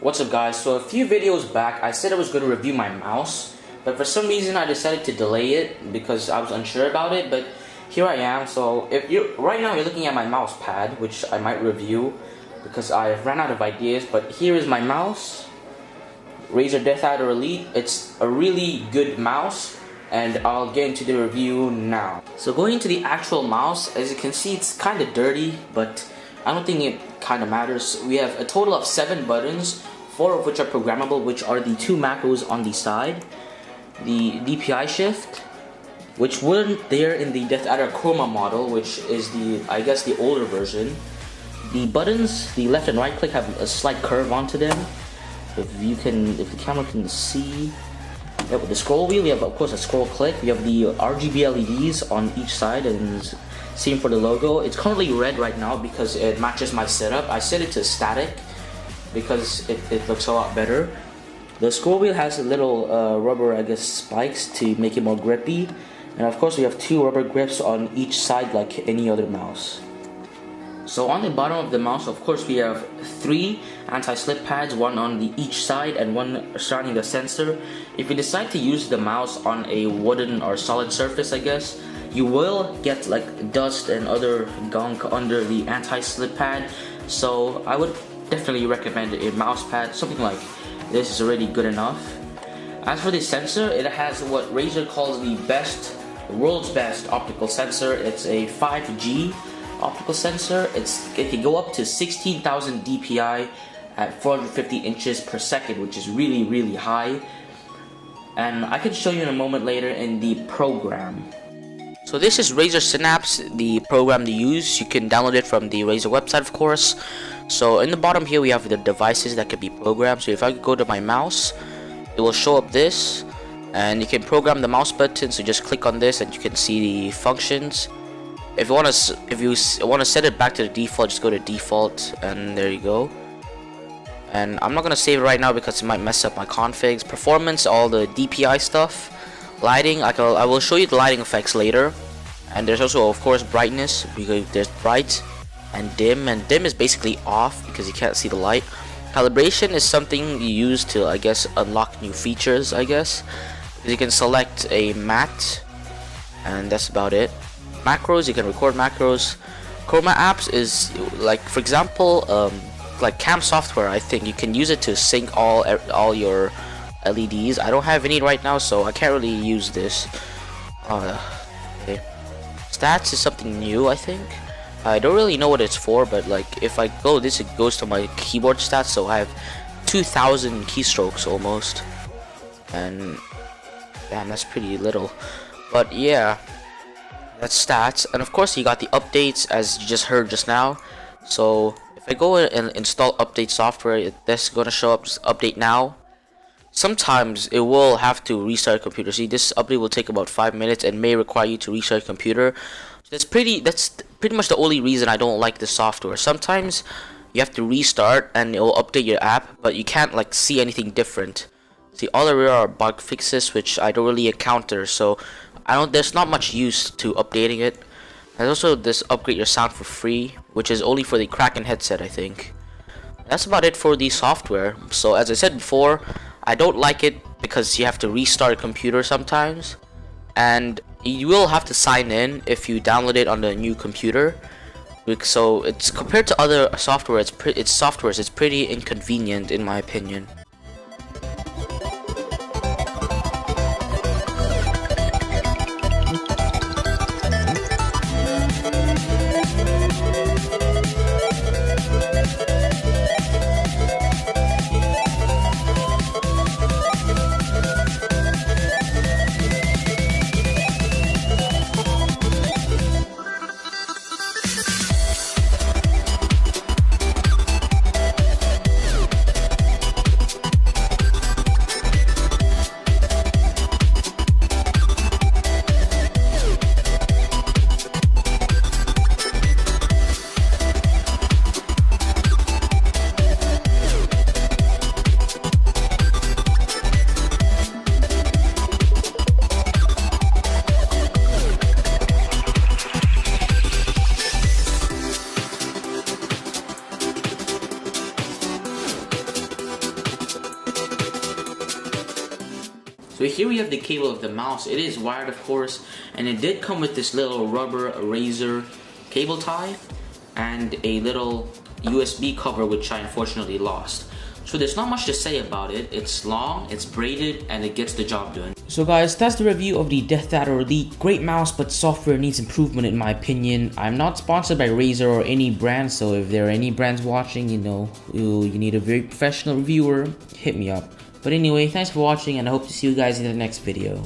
What's up guys, so a few videos back I said I was going to review my mouse, but for some reason I decided to delay it because I was unsure about it, but here I am. So if you right now you're looking at my mouse pad, which I might review because I've ran out of ideas, but here is my mouse, Razer Deathadder Elite. It's a really good mouse and I'll get into the review now. So going into the actual mouse, as you can see it's kind of dirty, but I don't think it kind of matters. We have a total of 7 buttons, 4 of which are programmable, which are the 2 macros on the side. The DPI shift, which weren't there in the Deathadder Chroma model, which is I guess the older version. The buttons, the left and right click, have a slight curve onto them. If the camera can see. Yeah, with the scroll wheel, we have of course a scroll click. We have the RGB LEDs on each side, and same for the logo. It's currently red right now because it matches my setup. I set it to static because it looks a lot better. The scroll wheel has a little rubber, I guess, spikes to make it more grippy. And of course we have 2 rubber grips on each side like any other mouse. So on the bottom of the mouse, of course, we have 3 anti-slip pads, 1 on each side and 1 surrounding the sensor. If you decide to use the mouse on a wooden or solid surface, I guess, you will get like dust and other gunk under the anti-slip pad. So I would definitely recommend a mouse pad. Something like this is already good enough. As for the sensor, it has what Razer calls the world's best optical sensor. It's a 5G optical sensor. It can go up to 16,000 dpi at 450 inches per second, which is really high. And I can show you in a moment later in the program. So this is Razer Synapse, the program to use. You can download it from the Razer website, of course. So in the bottom here we have the devices that can be programmed. So if I go to my mouse, it will show up this, and you can program the mouse button. So just click on this and you can see the functions. If you want to set it back to the default, just go to default, and there you go. And I'm not gonna save it right now because it might mess up my configs. Performance, all the DPI stuff. Lighting, I will show you the lighting effects later. And there's also, of course, brightness, because there's bright and dim is basically off because you can't see the light. Calibration is something you use to, I guess, unlock new features, I guess. You can select a matte, and that's about it. Macros, you can record macros. Chroma apps is like, for example, like cam software. I think you can use it to sync all your LEDs. I don't have any right now, so I can't really use this. Okay. Stats is something new, I think. I don't really know what it's for, but like if I go this, it goes to my keyboard stats. So I have 2,000 keystrokes almost, and damn, that's pretty little. But yeah, that's stats. And of course you got the updates, as you just heard just now. So if I go and install update software, that's gonna show up update now. Sometimes it will have to restart your computer. See, this update will take about 5 minutes and may require you to restart your computer. That's pretty much the only reason I don't like the software. Sometimes you have to restart and it will update your app, but you can't like see anything different. See, all there are bug fixes which I don't really encounter, so there's not much use to updating it. There's also this upgrade your sound for free, which is only for the Kraken headset, I think. That's about it for the software. So as I said before, I don't like it because you have to restart a computer sometimes, and you will have to sign in if you download it on the new computer. So it's, compared to other software, it's pretty inconvenient in my opinion. So here we have the cable of the mouse. It is wired, of course, and it did come with this little rubber Razer cable tie and a little USB cover, which I unfortunately lost. So there's not much to say about it. It's long, it's braided, and it gets the job done. So guys, that's the review of the Deathadder Elite. Great mouse, but software needs improvement in my opinion. I'm not sponsored by Razer or any brand, so if there are any brands watching, you know, you need a very professional reviewer, hit me up. But anyway, thanks for watching, and I hope to see you guys in the next video.